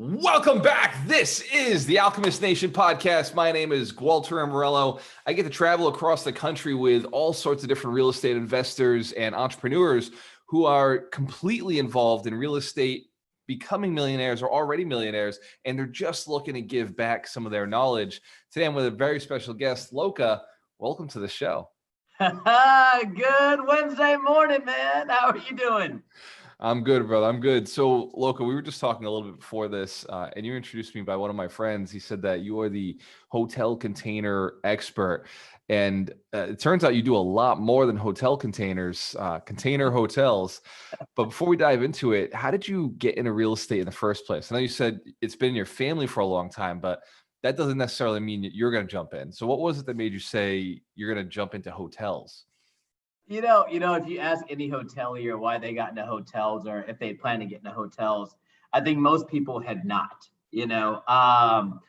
Welcome back. This is the Alchemist Nation podcast. My name is Walter Amorello. I get to travel across the country with all sorts of different real estate investors and entrepreneurs who are completely involved in real estate, becoming millionaires or already millionaires, and they're just looking to give back some of their knowledge. Today, I'm with a very special guest, Loka. Welcome to the show. Good Wednesday morning, man. How are you doing? I'm good, brother. I'm good. So, Loka, we were just talking a little bit before this, and you introduced me by one of my friends. He said that you are the hotel container expert. And it turns out you do a lot more than hotel containers, container hotels. But before we dive into it, how did you get into real estate in the first place? I know you said it's been in your family for a long time, but that doesn't necessarily mean that you're going to jump in. So what was it that made you say you're going to jump into hotels? If you ask any hotelier why they got into hotels or if they plan to get into hotels, I think most people had not. I'm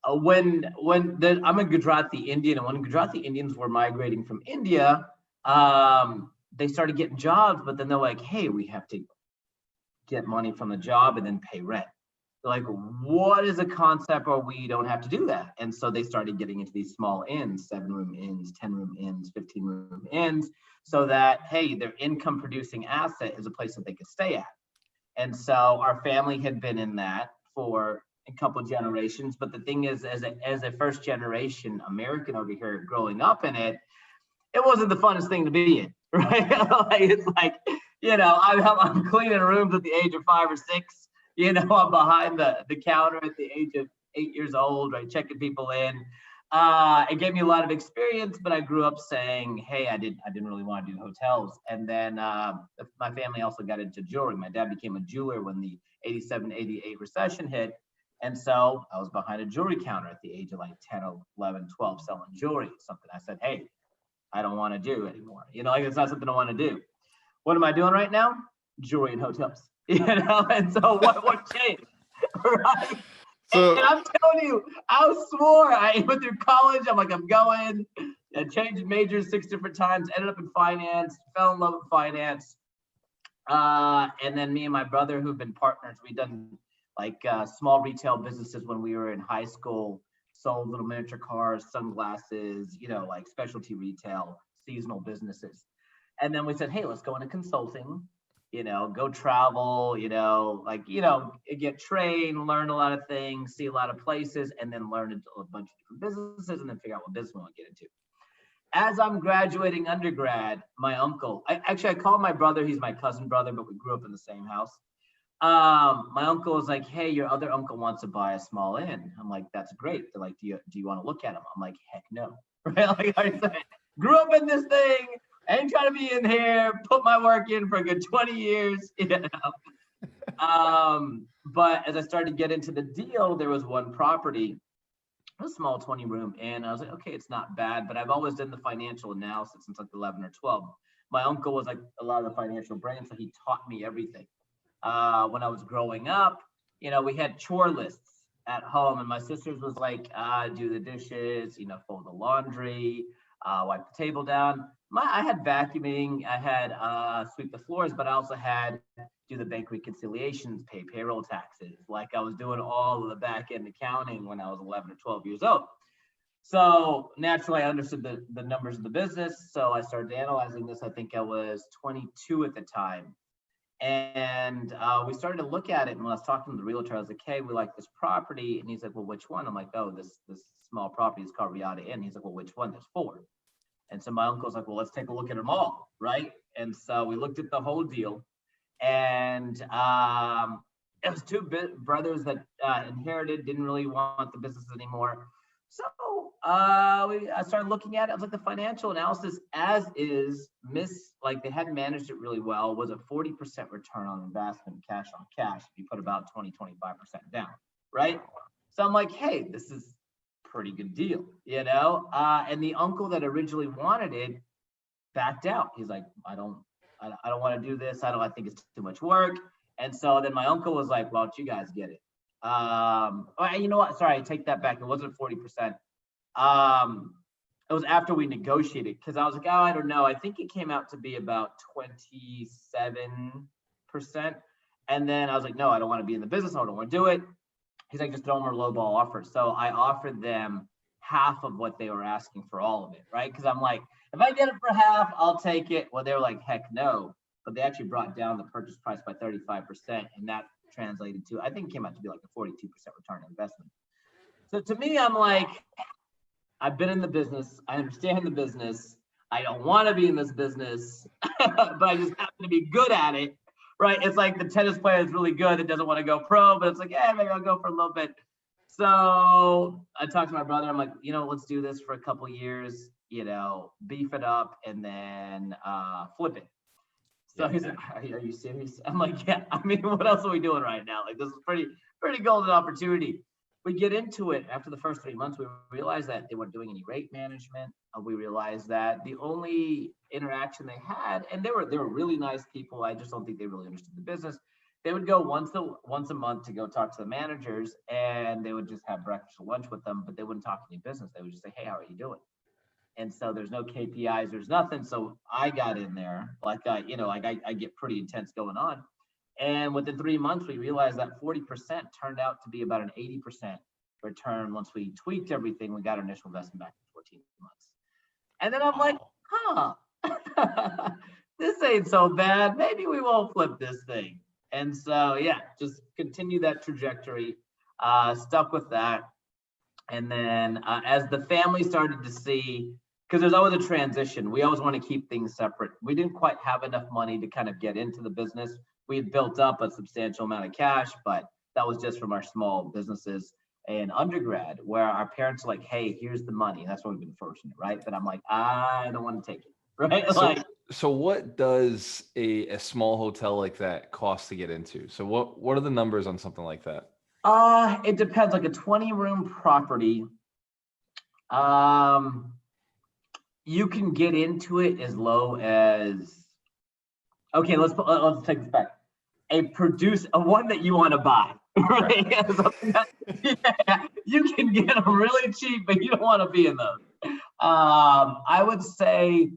a Gujurati Indian, and when Gujurati Indians were migrating from India, they started getting jobs, but then they're like, hey, we have to get money from the job and then pay rent. They're like, what is a concept where we don't have to do that? And so they started getting into these small inns, 7-room inns, 10-room inns, 15-room inns, so that, hey, their income producing asset is a place that they could stay at. And so our family had been in that for a couple of generations. But the thing is, as a first generation American over here growing up in it, it wasn't the funnest thing to be in, right? It's like, I'm cleaning rooms at the age of 5 or 6. I'm behind the counter at the age of 8 years old, right? Checking people in. It gave me a lot of experience, but I grew up saying, hey, I didn't really want to do hotels. And then my family also got into jewelry. My dad became a jeweler when the 87, 88 recession hit. And so I was behind a jewelry counter at the age of like 10, 11, 12, selling jewelry, something I said, hey, I don't want to do anymore. It's not something I want to do. What am I doing right now? Jewelry and hotels. And so what changed, right? And I'm telling you, I swore I went through college. I'm like, I'm going. I changed majors 6 different times. Ended up in finance. Fell in love with finance. And then me and my brother, who've been partners, we've done like small retail businesses when we were in high school. Sold little miniature cars, sunglasses, like specialty retail, seasonal businesses. And then we said, hey, let's go into consulting. Go travel, get trained, learn a lot of things, see a lot of places, and then learn a bunch of different businesses and then figure out what business we want to get into. As I'm graduating undergrad, my uncle, I call my brother, he's my cousin brother, but we grew up in the same house. My uncle was like, hey, your other uncle wants to buy a small inn. I'm like, that's great. They're like, do you want to look at him? I'm like, heck no. Right? Like I said, grew up in this thing. I ain't trying to be in here, put my work in for a good 20 years, But as I started to get into the deal, there was one property, a small 20-room, and I was like, okay, it's not bad, but I've always done the financial analysis since like 11 or 12. My uncle was like a lot of the financial brain, so he taught me everything. When I was growing up, we had chore lists at home, and my sisters was like, do the dishes, fold the laundry, wipe the table down. I had vacuuming, I had sweep the floors, but I also had do the bank reconciliations, pay payroll taxes. Like I was doing all of the back end accounting when I was 11 or 12 years old. So naturally, I understood the numbers of the business. So I started analyzing this. I think I was 22 at the time. And we started to look at it. And when I was talking to the realtor, I was like, hey, we like this property. And he's like, well, which one? I'm like, oh, this small property is called Riata Inn. He's like, well, which one? There's 4. And so my uncle's like, well, let's take a look at them all, right? And so we looked at the whole deal. And it was 2 brothers that inherited, didn't really want the business anymore. So I started looking at it. I was like, the financial analysis as is, like they hadn't managed it really well, was a 40% return on investment, cash on cash. If you put about 20, 25% down, right? So I'm like, hey, this is pretty good deal, and the uncle that originally wanted it backed out. He's like, I don't want to do this. I think it's too much work. And so then my uncle was like, well, you guys get it. You know what? Sorry, I take that back. It wasn't 40%. It was after we negotiated, because I was like, oh, I don't know. I think it came out to be about 27%. And then I was like, no, I don't want to be in the business. I don't want to do it. He's like, just throw them a low ball offer. So I offered them half of what they were asking for all of it, right? Because I'm like, if I get it for half, I'll take it. Well, they were like, heck no. But they actually brought down the purchase price by 35%. And that translated to, I think it came out to be like a 42% return on investment. So to me, I'm like, I've been in the business. I understand the business. I don't want to be in this business, but I just happen to be good at it, right? It's like the tennis player is really good that doesn't want to go pro, but it's like, yeah, maybe I'll go for a little bit. So I talked to my brother. I'm like, let's do this for a couple years, beef it up and then flip it. So he's like, are you serious? I'm like, yeah, I mean, what else are we doing right now? Like, this is pretty golden opportunity. We get into it after the first 3 months. We realized that they weren't doing any rate management. We realized that the only interaction they had, and they were really nice people. I just don't think they really understood the business. They would go once a month to go talk to the managers, and they would just have breakfast or lunch with them, but they wouldn't talk any business. They would just say, hey, how are you doing? And so there's no KPIs, there's nothing. So I got in there, I get pretty intense going on. And within 3 months, we realized that 40% turned out to be about an 80% return. Once we tweaked everything, we got our initial investment back in 14 months. And then I'm like, this ain't so bad. Maybe we won't flip this thing. And so, yeah, just continue that trajectory, stuck with that. And then as the family started to see, because there's always a transition, we always want to keep things separate. We didn't quite have enough money to kind of get into the business. We had built up a substantial amount of cash, but that was just from our small businesses in undergrad, where our parents are like, hey, here's the money. And that's when we've been fortunate, right? But I'm like, I don't want to take it, right? So what does a small hotel like that cost to get into? So what are the numbers on something like that? It depends. Like a 20-room property, you can get into it as low as, okay, let's take this back. A one that you want to buy, right? Yeah, you can get them really cheap, but you don't want to be in those. I would say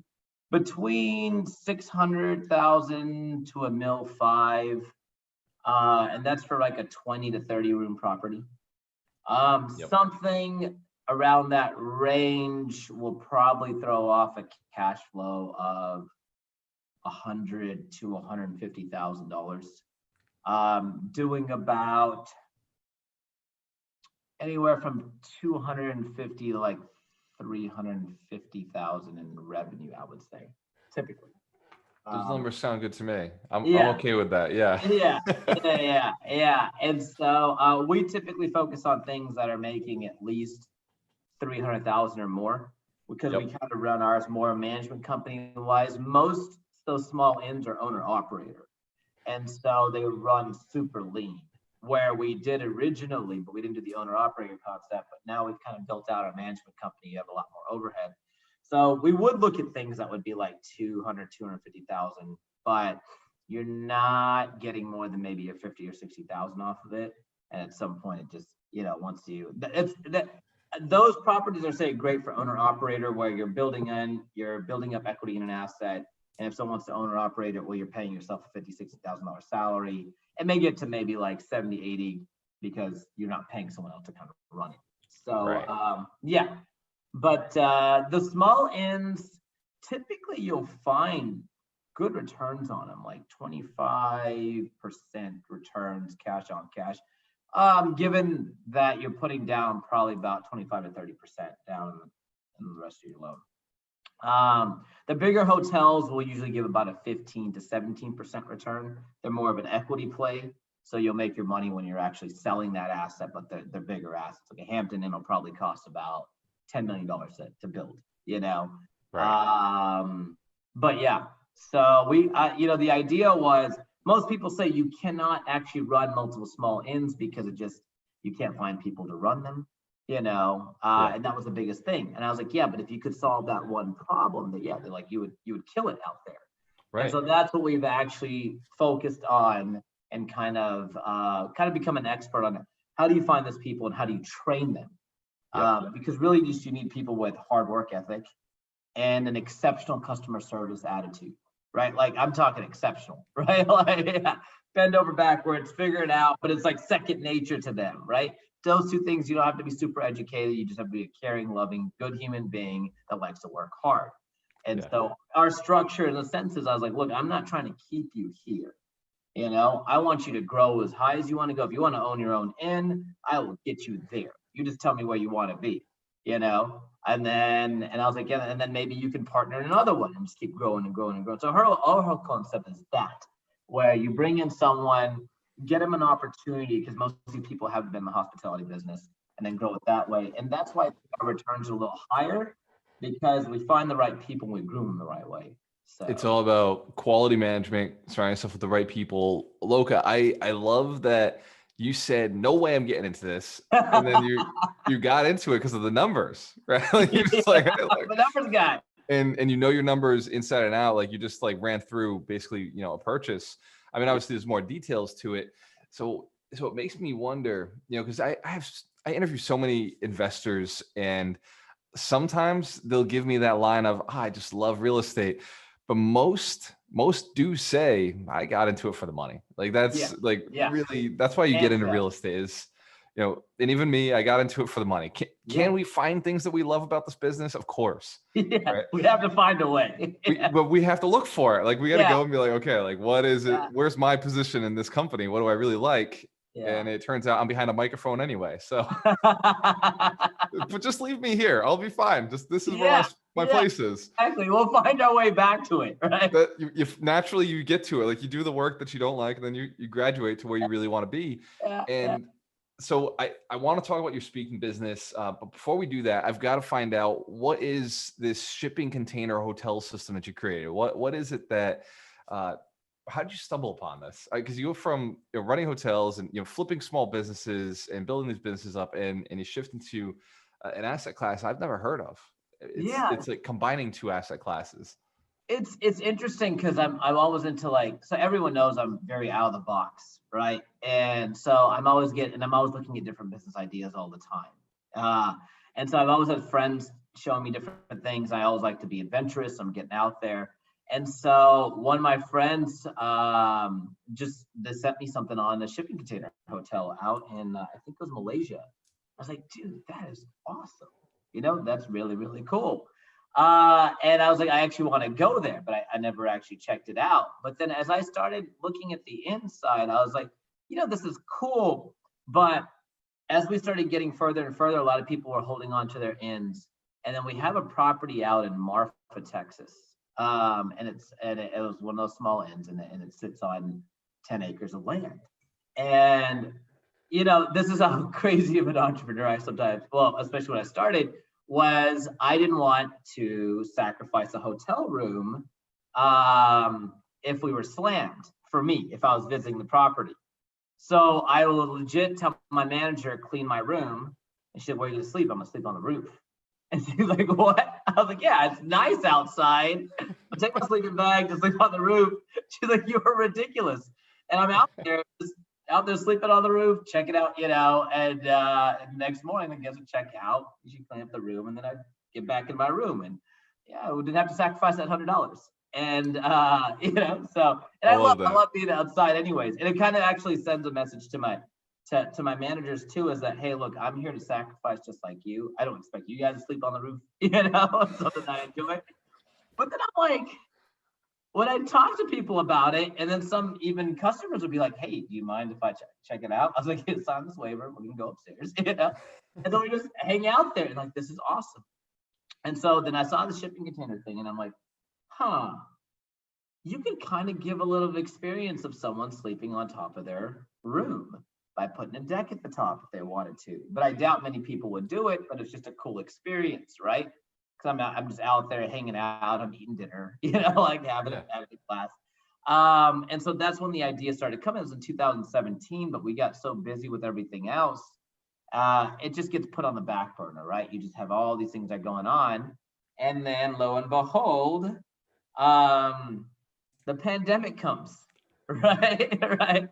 between 600,000 to $1.5 million, and that's for like a 20 to 30 room property. Something around that range will probably throw off a cash flow of $100,000 to $150,000. Doing about anywhere from 250 to like 350,000 in revenue, I would say, typically. Those numbers sound good to me. I'm okay with that. Yeah. Yeah. And so we typically focus on things that are making at least 300,000 or more, because we kind of run ours more management company wise. Most those small inns are owner operator, and so they run super lean, where we did originally, but we didn't do the owner operator concept. But now we've kind of built out our management company. You have a lot more overhead. So we would look at things that would be like 250,000, but you're not getting more than maybe a 50 or 60,000 off of it. And at some point, it just, once those properties are, say, great for owner operator, where you're building up equity in an asset. And if someone wants to own or operate it, well, you're paying yourself a $50,000, $60,000 salary. It may get to maybe like 70, 80 because you're not paying someone else to kind of run it. So, yeah. But the small inns, typically you'll find good returns on them, like 25% returns, cash on cash. Given that you're putting down probably about 25 to 30% down in the rest of your loan. The bigger hotels will usually give about a 15 to 17% return. They're more of an equity play. So you'll make your money when you're actually selling that asset, but they're bigger assets. Like a Hampton Inn will probably cost about $10 million to build, Right. But yeah, so we, the idea was, most people say you cannot actually run multiple small inns because you can't find people to run them, and that was the biggest thing. And I was like, yeah, but if you could solve that one problem, they're like, you would kill it out there. Right. And so that's what we've actually focused on, and kind of become an expert on it. How do you find those people and how do you train them? Because really you need people with hard work ethic and an exceptional customer service attitude, right? Like, I'm talking exceptional, right? Like, bend over backwards, figure it out, but it's like second nature to them, right? those two things, you don't have to be super educated. You just have to be a caring, loving, good human being that likes to work hard. And so our structure in a sense is, I was like, look, I'm not trying to keep you here. I want you to grow as high as you want to go. If you want to own your own inn, I will get you there. You just tell me where you want to be, and I was like, yeah, and then maybe you can partner in another one and just keep growing and growing and growing. So our whole concept is that, where you bring in someone, get them an opportunity, because most of these people haven't been in the hospitality business, and then grow it that way. And that's why our returns are a little higher, because we find the right people and we groom them the right way. So it's all about quality management, surrounding yourself with the right people. Loka, I love that you said, no way I'm getting into this. And then you got into it because of the numbers, right? Like you're just like, hey, look. The numbers guy. And your numbers inside and out, like you just like ran through basically, a purchase. I mean, obviously there's more details to it. So it makes me wonder, because I interview so many investors, and sometimes they'll give me that line of, I just love real estate. But most do say, I got into it for the money. Like that's really, that's why you get into real estate is, and even me, I got into it for the money. Can we find things that we love about this business? Of course. Right? We have to find a way. But we have to look for it. Like we got to go and be like, okay, like what is it? Where's my position in this company? What do I really like? And it turns out I'm behind a microphone anyway. So, but just leave me here. I'll be fine. Just this is where my place is. Exactly. We'll find our way back to it, right? But if naturally you get to it, like you do the work that you don't like, and then you graduate to where you really want to be. So I want to talk about your speaking business. But before we do that, I've got to find out, what is this shipping container hotel system that you created? What is it that, how did you stumble upon this? Because you go from running hotels and flipping small businesses and building these businesses up, and you shift into an asset class I've never heard of. It's like combining two asset classes. It's interesting because I'm always into so everyone knows I'm very out of the box, right? And so I'm always looking at different business ideas all the time. And so I've always had friends showing me different things. I always like to be adventurous. I'm getting out there. And so one of my friends they sent me something on a shipping container hotel out in I think it was Malaysia. I was like, dude, that is awesome. That's really, really cool. And I was like, I actually want to go there, but I never actually checked it out. But then as I started looking at the inside, I was like, this is cool. But as we started getting further and further, a lot of people were holding on to their inns. And then we have a property out in Marfa, Texas. And it was one of those small inns, and it sits on 10 acres of land. And, this is how crazy of an entrepreneur I sometimes, especially when I started, was I didn't want to sacrifice a hotel room if we were slammed, for me, if I was visiting the property. So I will legit tell my manager, clean my room. And she said, where are you gonna sleep? I'm gonna sleep on the roof. And she's like, what? I was like, yeah, it's nice outside. I'll take my sleeping bag to sleep on the roof. She's like, you are ridiculous. And I'm out there sleeping on the roof, check it out, and next morning I guess I check out, she clean up the room, and then I get back in my room, and we didn't have to sacrifice that $100. And so I love being outside anyways. And it kind of actually sends a message to my managers too, is that, hey, look, I'm here to sacrifice just like you. I don't expect you guys to sleep on the roof, something I enjoy. But then I'm like, when I talk to people about it, and then some even customers would be like, hey, do you mind if I check it out? I was like, yeah, sign this waiver, we can go upstairs, and then we just hang out there, and like, this is awesome. And so then I saw the shipping container thing, and I'm like, you can kind of give a little experience of someone sleeping on top of their room by putting a deck at the top if they wanted to. But I doubt many people would do it, but it's just a cool experience, right? Because I'm just out there hanging out, I'm eating dinner, like having a class. And so that's when the idea started coming. It was in 2017, but we got so busy with everything else, it just gets put on the back burner, right? You just have all these things that are going on. And then lo and behold, the pandemic comes, right? Right.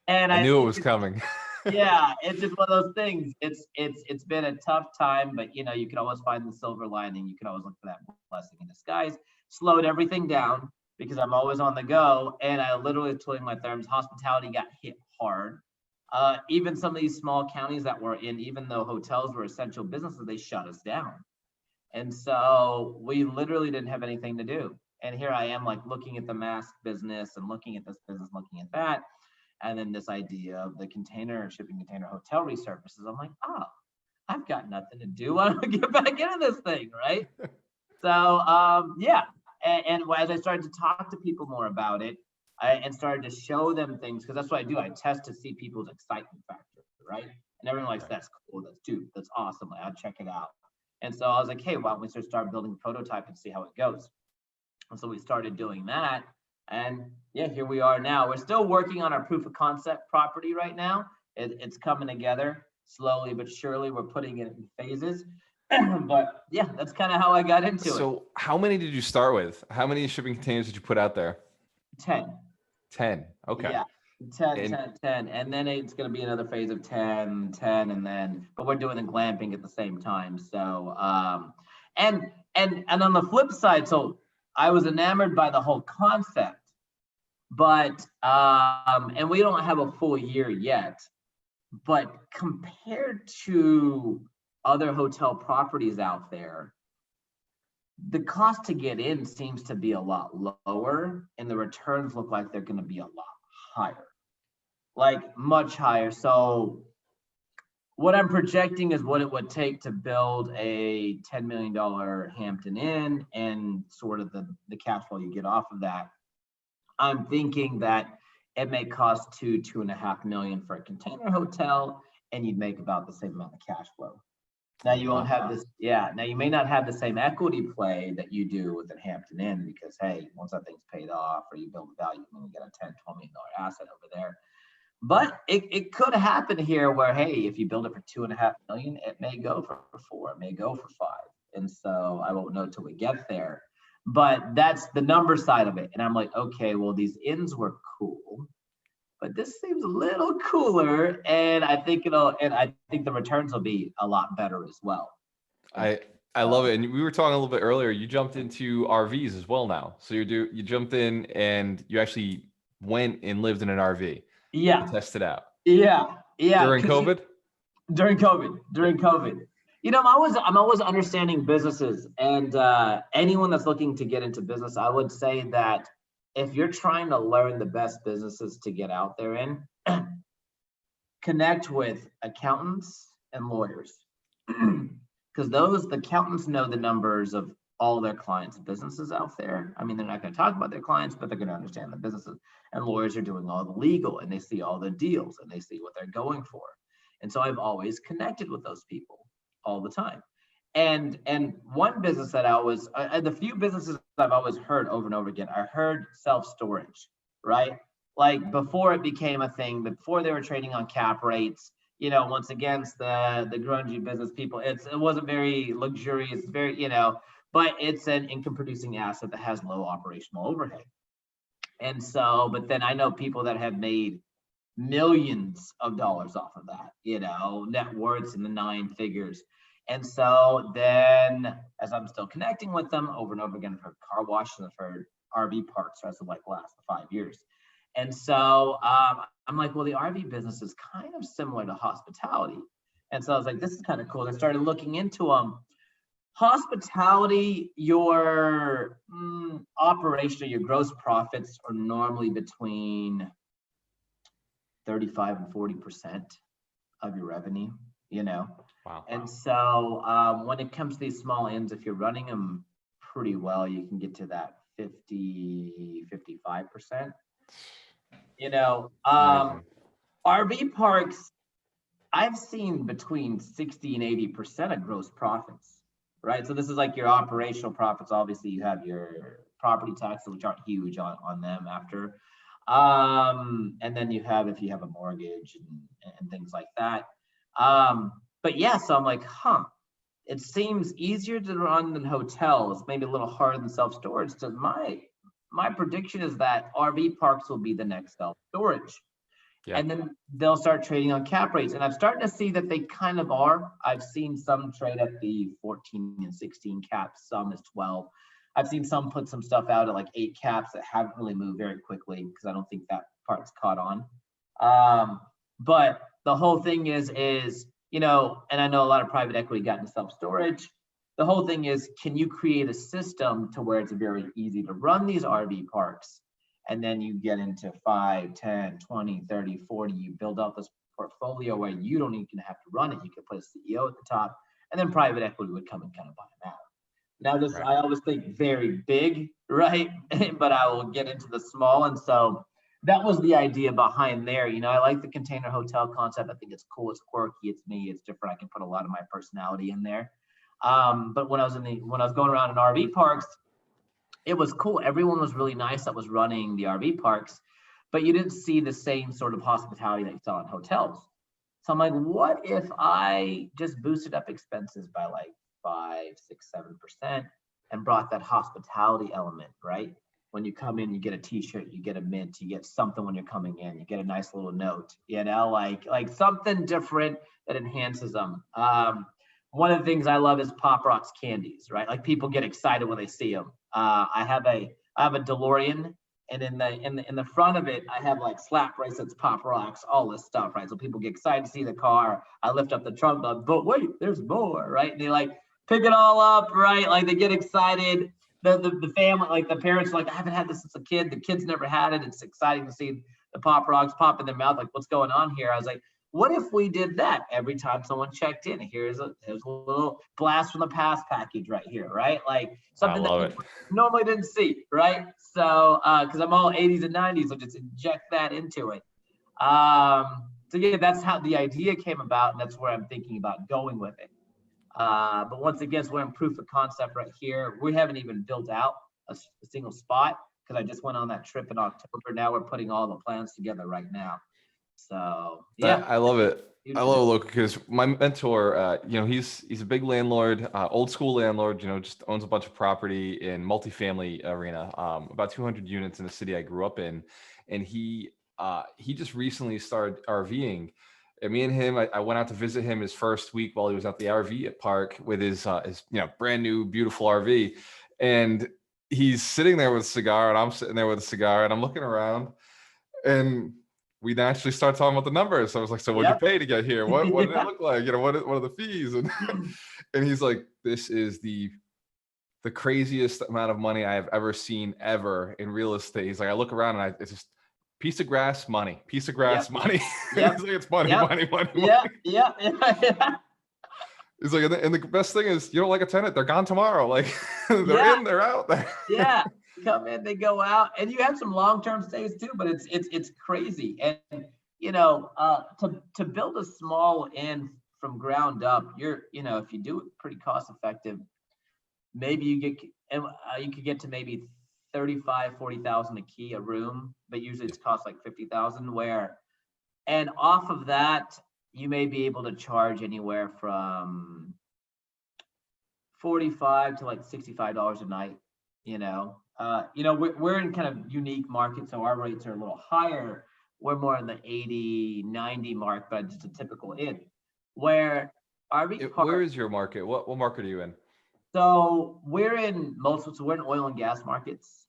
And I knew it was coming. Yeah, it's just one of those things. It's been a tough time, but you can always find the silver lining. You can always look for that blessing in disguise. Slowed everything down because I'm always on the go, and I literally twiddling my thumbs. Hospitality got hit hard. Even some of these small counties that we're in, even though hotels were essential businesses, they shut us down. And so we literally didn't have anything to do. And here I am, like looking at the mask business and looking at this business, looking at that. And then this idea of the shipping container hotel resurfaces. I'm like, oh, I've got nothing to do. Why don't I get back into this thing, right? So yeah. And as I started to talk to people more about it, and started to show them things, because that's what I do. I test to see people's excitement factor, right? And everyone likes, that's cool, that's awesome. I'll check it out. And so I was like, hey, why don't we start building a prototype and see how it goes? And so we started doing that. And yeah, here we are now. We're still working on our proof of concept property right now. It's coming together slowly but surely. We're putting it in phases. But yeah, that's kind of how I got into it. So how many did you start with? How many shipping containers did you put out there? 10. 10. Okay. Yeah. 10. And then it's going to be another phase of 10, and then, but we're doing the glamping at the same time. So, and on the flip side, so I was enamored by the whole concept, but, and we don't have a full year yet, but compared to other hotel properties out there, the cost to get in seems to be a lot lower, and the returns look like they're going to be a lot higher, like much higher. So what I'm projecting is what it would take to build a $10 million Hampton Inn and sort of the cash flow you get off of that. I'm thinking that it may cost $2.5 million for a container hotel, and you'd make about the same amount of cash flow. Now you won't have this, yeah. Now you may not have the same equity play that you do with a Hampton Inn, because hey, once that thing's paid off or you build a value, you get a $10, $20 million asset over there. But it could happen here where, hey, if you build it for $2.5 million, it may go for 4, it may go for 5. And so I won't know till we get there. But that's the number side of it. And I'm like, okay, well, these inns were cool, but this seems a little cooler, and I think the returns will be a lot better as well. I love it. And we were talking a little bit earlier, you jumped into RVs as well now. So you jumped in and you actually went and lived in an RV. Yeah. To test it out. Yeah. During COVID? During COVID. You know, I'm always understanding businesses, and anyone that's looking to get into business, I would say that if you're trying to learn the best businesses to get out there in, connect with accountants and lawyers, because the accountants know the numbers of all their clients' businesses out there. I mean, they're not going to talk about their clients, but they're going to understand the businesses. And lawyers are doing all the legal, and they see all the deals, and they see what they're going for. And so I've always connected with those people all the time. And one business that the few businesses I've always heard over and over again, I heard self-storage, right? Like before it became a thing, before they were trading on cap rates, you know, once against the grungy business people, it wasn't very luxurious, very, you know, but it's an income producing asset that has low operational overhead. And so, but then I know people that have made millions of dollars off of that, you know, net worths in the 9 figures. And so then as I'm still connecting with them over and over again, for car washes, for RV parks, as of like last 5 years. And so I'm like, well, the RV business is kind of similar to hospitality. And so I was like, this is kind of cool. I started looking into them. Hospitality, your operation, your gross profits are normally between 35 and 40% of your revenue, you know? Wow. And so when it comes to these small inns, if you're running them pretty well, you can get to that 50, 55%. You know, RV parks, I've seen between 60 and 80% of gross profits, right? So this is like your operational profits. Obviously, you have your property taxes, which aren't huge on them after. And then you have, if you have a mortgage and things like that. But yeah, so I'm like, it seems easier to run than hotels, maybe a little harder than self-storage. So my prediction is that RV parks will be the next self-storage. Yeah. And then they'll start trading on cap rates. And I'm starting to see that they kind of are. I've seen some trade at the 14 and 16 caps, some is 12. I've seen some put some stuff out at like 8 caps that haven't really moved very quickly, because I don't think that part's caught on. But the whole thing is, and I know a lot of private equity got into self-storage. The whole thing is, can you create a system to where it's very easy to run these RV parks? And then you get into 5, 10, 20, 30, 40, you build up this portfolio where you don't even have to run it. You can put a CEO at the top, and then private equity would come and kind of buy them out. Now, this, Right. I always think very big, right? But I will get into the small. And so that was the idea behind there. I like the container hotel concept. I think it's cool. It's quirky. It's me. It's different. I can put a lot of my personality in there. But when I was going around in RV parks, it was cool. Everyone was really nice that was running the RV parks, but you didn't see the same sort of hospitality that you saw in hotels. So I'm like, what if I just boosted up expenses by like 5, 6, 7% and brought that hospitality element, right? When you come in, you get a t-shirt, you get a mint, you get something when you're coming in, you get a nice little note, like something different that enhances them. One of the things I love is Pop Rocks candies, right? Like people get excited when they see them. I have a DeLorean, and in the front of it, I have like slap bracelets, Pop Rocks, all this stuff, right? So people get excited to see the car. I lift up the trunk, but wait, there's more, right? And they like pick it all up, right? Like they get excited. The family, like the parents are like, I haven't had this since a kid. The kids never had it. It's exciting to see the Pop Rocks pop in their mouth. Like, what's going on here? I was like, what if we did that every time someone checked in? Here's a little blast from the past package right here, right? Like something that you normally didn't see, right? So, because I'm all 80s and 90s, so just inject that into it. So yeah, that's how the idea came about, and that's where I'm thinking about going with it. But once again, we're in proof of concept right here. We haven't even built out a single spot because I just went on that trip in October. Now we're putting all the plans together right now. So yeah, I love it. I love Loka because my mentor, he's a big landlord, old school landlord. Just owns a bunch of property in multifamily arena, about 200 units in the city I grew up in, and he just recently started RVing. And me and him, I went out to visit him his first week while he was at the RV park with his brand new beautiful RV, and he's sitting there with a cigar, and I'm sitting there with a cigar, and I'm looking around, and we naturally start talking about the numbers. So I was like, so what'd you pay to get here? What did it look like? What are the fees? And and he's like, this is the craziest amount of money I have ever seen ever in real estate. He's like, I look around and it's just piece of grass, money, piece of grass, money. He's like, it's money, money. Yeah. He's like, and the best thing is, you don't like a tenant, they're gone tomorrow. Like they're in, they're out. Yeah. Come in, they go out, and you have some long-term stays too, but it's crazy. And to build a small inn from ground up, if you do it pretty cost effective, maybe you could get to maybe 35,000-40,000 a key a room, but usually it's cost like 50,000. And off of that, you may be able to charge anywhere from $45 to like $65 a night. We're in kind of unique market, so our rates are a little higher. We're more in the 80, 90 mark, but just a typical inn. Where where is your market? What market are you in? So we're in oil and gas markets,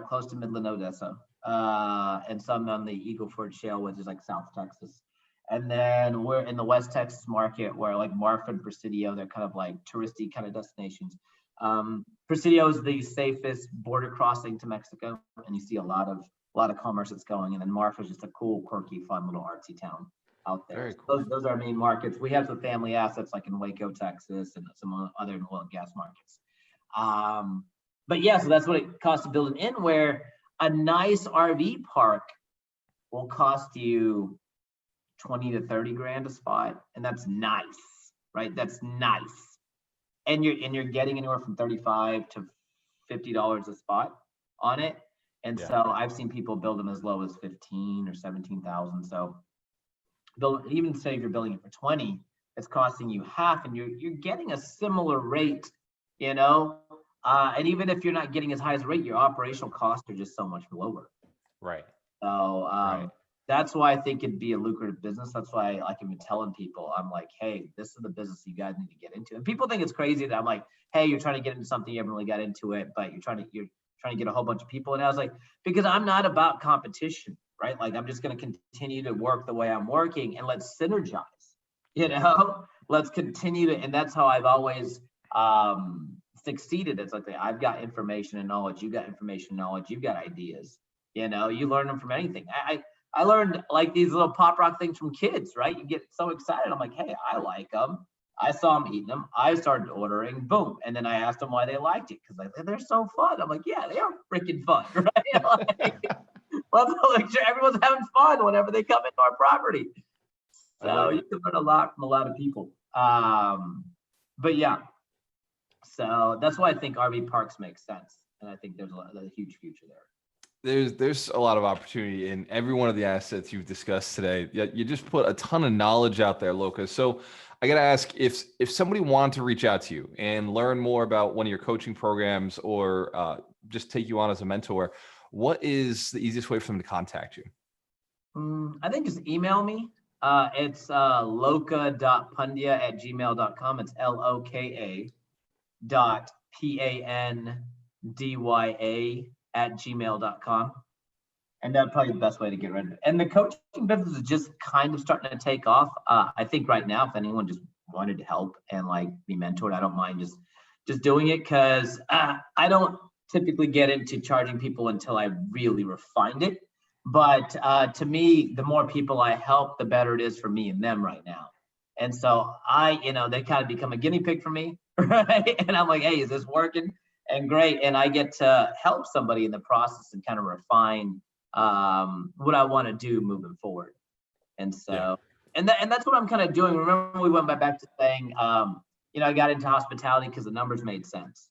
close to Midland, Odessa, and some on the Eagle Ford Shale, which is like South Texas. And then we're in the West Texas market, where like Marfa and Presidio, they're kind of like touristy kind of destinations. Presidio is the safest border crossing to Mexico, and you see a lot of commerce that's going. And then Marfa is just a cool, quirky, fun little artsy town out there. Very cool. Those are our main markets. We have some family assets like in Waco, Texas, and some other oil and gas markets. But yeah, so that's what it costs to build an inn, where a nice RV park will cost you 20 to 30 grand a spot, and that's nice, right? That's nice. And you're getting anywhere from $35 to $50 a spot on it. And so I've seen people build them as low as 15 or 17,000. So even say if you're building it for 20, it's costing you half, and you're getting a similar rate, and even if you're not getting as high as rate, your operational costs are just so much lower. Right. So that's why I think it'd be a lucrative business. That's why I've been telling people, I'm like, hey, this is the business you guys need to get into. And people think it's crazy that I'm like, hey, you're trying to get into something, you haven't really got into it, but you're trying to get a whole bunch of people. And I was like, because I'm not about competition. right? Like I'm just going to continue to work the way I'm working, and let's synergize, you know, let's continue to, and that's how I've always succeeded. It's like, I've got information and knowledge, you got information and knowledge, you've got ideas, you know, you learn them from anything. I learned like these little pop rock things from kids, right? You get so excited. I'm like, hey, I like them. I saw them eating them. I started ordering, boom. And then I asked them why they liked it. Cause like, they're so fun. I'm like, yeah, they are freaking fun, right? Like, well, like, sure, everyone's having fun whenever they come into our property. So you can learn a lot from a lot of people. But yeah, so that's why I think RV parks make sense. And I think there's a huge future there. There's a lot of opportunity in every one of the assets you've discussed today. You just put a ton of knowledge out there, Loka. So I got to ask, if somebody wanted to reach out to you and learn more about one of your coaching programs, or just take you on as a mentor, what is the easiest way for them to contact you? I think just email me. It's loka.pandya@gmail.com. It's LOKA.PANDYA@gmail.com. And that's probably the best way to get rid of it. And the coaching business is just kind of starting to take off. I think right now, if anyone just wanted to help and like be mentored, I don't mind just doing it, because I don't typically get into charging people until I really refined it. But to me, the more people I help, the better it is for me and them right now. And so they kind of become a guinea pig for me, right? And I'm like, hey, is this working? And great. And I get to help somebody in the process and kind of refine what I want to do moving forward. And so, and that's what I'm kind of doing. Remember, we went back to saying, I got into hospitality because the numbers made sense.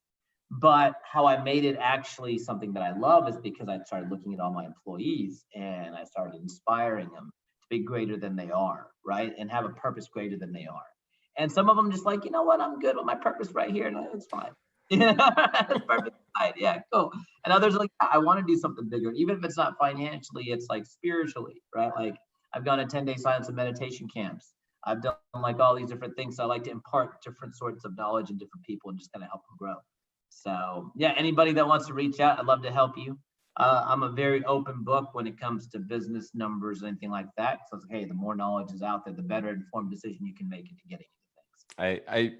But how I made it actually something that I love is because I started looking at all my employees and I started inspiring them to be greater than they are, right? And have a purpose greater than they are. And some of them just like, you know what, I'm good with my purpose right here. And it's fine. That's perfect. Fine. Yeah, cool. And others are like, I want to do something bigger. Even if it's not financially, it's like spiritually, right? Like I've gone to 10-day silence and meditation camps. I've done like all these different things. So I like to impart different sorts of knowledge in different people and just kind of help them grow. So yeah, anybody that wants to reach out, I'd love to help you. I'm a very open book when it comes to business numbers, anything like that. So it's like, hey, the more knowledge is out there, the better informed decision you can make into getting into things. I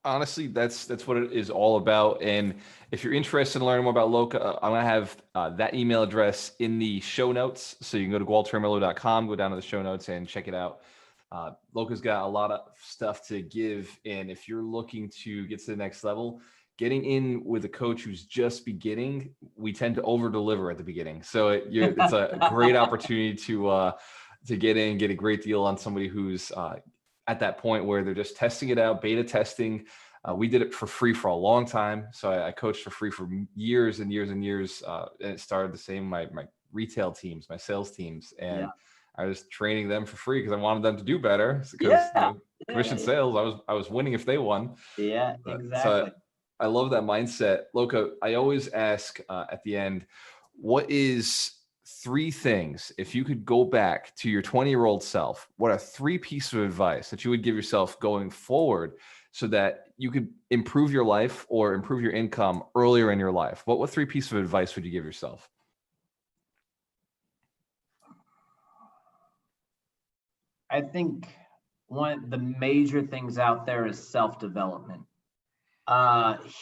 honestly, that's what it is all about. And if you're interested in learning more about Loka, I'm gonna have that email address in the show notes. So you can go to gualtermiller.com, go down to the show notes and check it out. Loka's got a lot of stuff to give. And if you're looking to get to the next level, getting in with a coach who's just beginning, we tend to over deliver at the beginning. So it's a great opportunity to get in, get a great deal on somebody who's at that point where they're just testing it out, beta testing. We did it for free for a long time. So I coached for free for years and years and years. And it started the same, my retail teams, my sales teams. And I was training them for free because I wanted them to do better. Because commission sales, I was winning if they won. Yeah, exactly. So I love that mindset. Loka, I always ask at the end, what is 3 things, if you could go back to your 20-year-old self, what are 3 pieces of advice that you would give yourself going forward so that you could improve your life or improve your income earlier in your life? What 3 pieces of advice would you give yourself? I think one of the major things out there is self-development.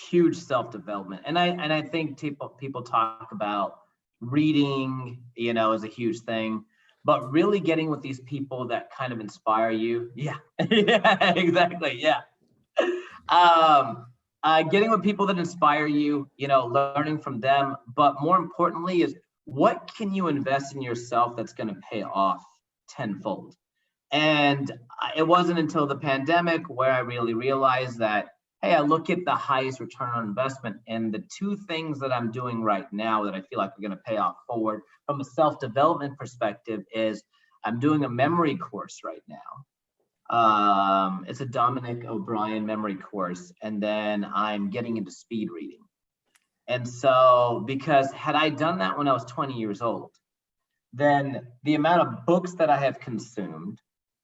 Huge self-development. And I think people talk about reading, is a huge thing, but really getting with these people that kind of inspire you. Yeah, yeah, exactly. Yeah. Getting with people that inspire you, learning from them, but more importantly is what can you invest in yourself that's going to pay off tenfold? And it wasn't until the pandemic where I really realized that, hey, I look at the highest return on investment, and the 2 things that I'm doing right now that I feel like are going to pay off forward from a self-development perspective is I'm doing a memory course right now. It's a Dominic O'Brien memory course, and then I'm getting into speed reading. And so, because had I done that when I was 20 years old, then the amount of books that I have consumed,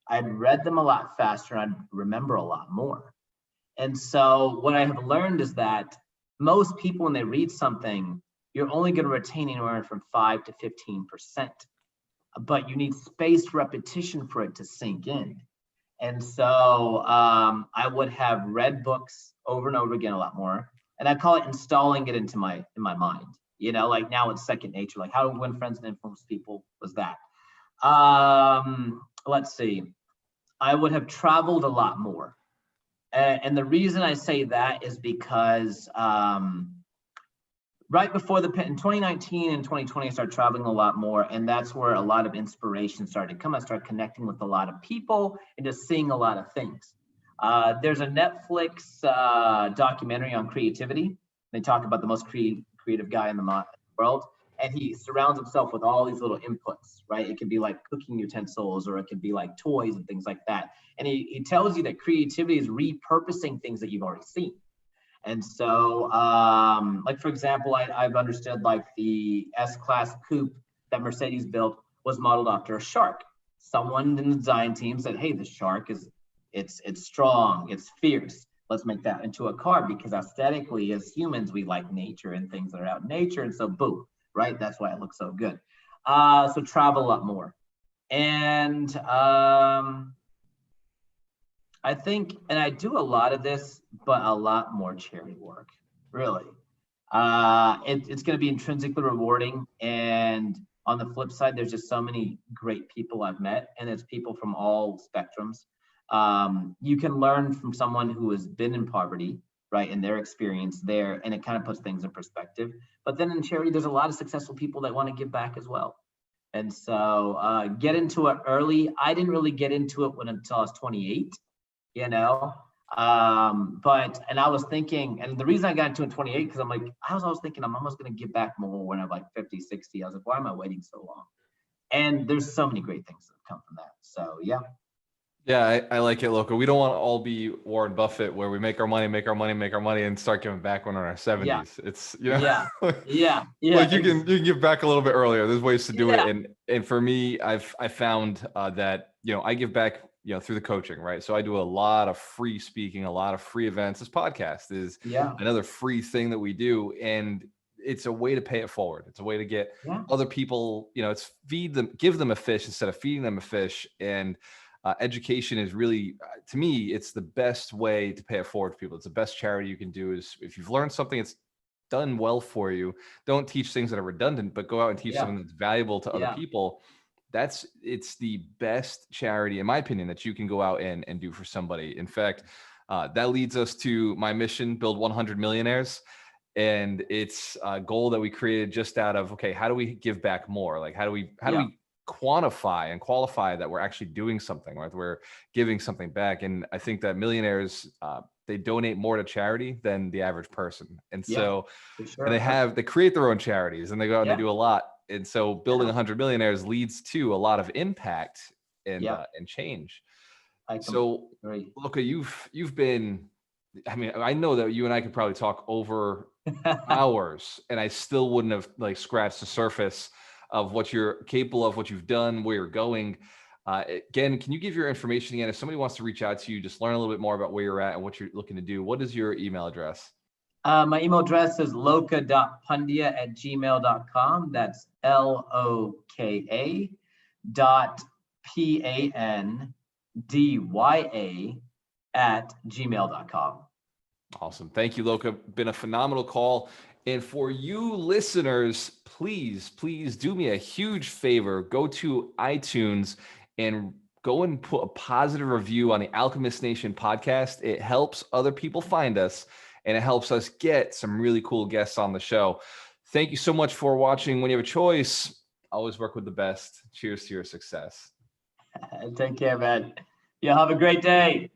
I'd read them a lot faster, I'd remember a lot more. And so what I have learned is that most people, when they read something, you're only going to retain anywhere from 5 to 15%. but you need spaced repetition for it to sink in. And so I would have read books over and over again a lot more. And I call it installing it into my mind. You know, like now it's second nature. Like how to win friends and influence people was that. Let's see. I would have traveled a lot more. And the reason I say that is because right before in 2019 and 2020, I started traveling a lot more. And that's where a lot of inspiration started to come. I started connecting with a lot of people and just seeing a lot of things. There's a Netflix documentary on creativity. They talk about the most creative guy in the world. And he surrounds himself with all these little inputs, right? It could be like cooking utensils, or it could be like toys and things like that. And he tells you that creativity is repurposing things that you've already seen. And so, like, for example, I've understood like the S-Class coupe that Mercedes built was modeled after a shark. Someone in the design team said, hey, the shark it's strong, it's fierce. Let's make that into a car, because aesthetically as humans, we like nature and things that are out in nature. And so boom, right? That's why it looks so good. So travel a lot more. And I think, and I do a lot of this, but a lot more charity work, really. It's going to be intrinsically rewarding. And on the flip side, there's just so many great people I've met, and it's people from all spectrums. You can learn from someone who has been in poverty, right, and their experience there, and it kind of puts things in perspective. But then in charity, there's a lot of successful people that want to give back as well. And so get into it early. I didn't really get into it until I was 28, you know. And I was thinking, and the reason I got into it in 28, because I was always thinking I'm almost going to give back more when I'm like 50, 60. I was like, why am I waiting so long? And there's so many great things that have come from that. So yeah. Yeah, I like it, Loco. We don't want to all be Warren Buffett, where we make our money, and start giving back when we're in our 70s. Yeah. It's, you know, yeah. Like you can give back a little bit earlier. There's ways to do Yeah. it, and for me, I found that, you know, I give back, you know, through the coaching, right? So I do a lot of free speaking, a lot of free events. This podcast is another free thing that we do, and it's a way to pay it forward. It's a way to get other people, you know, it's give them a fish instead of feeding them a fish. And education is really, to me, it's the best way to pay it forward to people. It's the best charity you can do. Is if you've learned something, it's done well for you. Don't teach things that are redundant, but go out and teach something that's valuable to other people. It's the best charity, in my opinion, that you can go out and do for somebody. In fact, that leads us to my mission: build 100 millionaires. And it's a goal that we created just out of, okay, how do we give back more? Like, how do we quantify and qualify that we're actually doing something, right? We're giving something back. And I think that millionaires, they donate more to charity than the average person. And so and they create their own charities, and they go out and they do a lot. And so building 100 millionaires leads to a lot of impact and change. So Loka, you've been, I mean, I know that you and I could probably talk over hours, and I still wouldn't have like scratched the surface of what you're capable of, what you've done, where you're going. Again, can you give your information again? If somebody wants to reach out to you, just learn a little bit more about where you're at and what you're looking to do, what is your email address? My email address is loka.pandya@gmail.com. That's LOKA.PANDYA@gmail.com. Awesome. Thank you, Loka. Been a phenomenal call. And for you listeners, please do me a huge favor. Go to iTunes and go and put a positive review on the Alchemist Nation podcast. It helps other people find us, and it helps us get some really cool guests on the show. Thank you so much for watching. When you have a choice, always work with the best. Cheers to your success. Take care, man. Yeah, have a great day.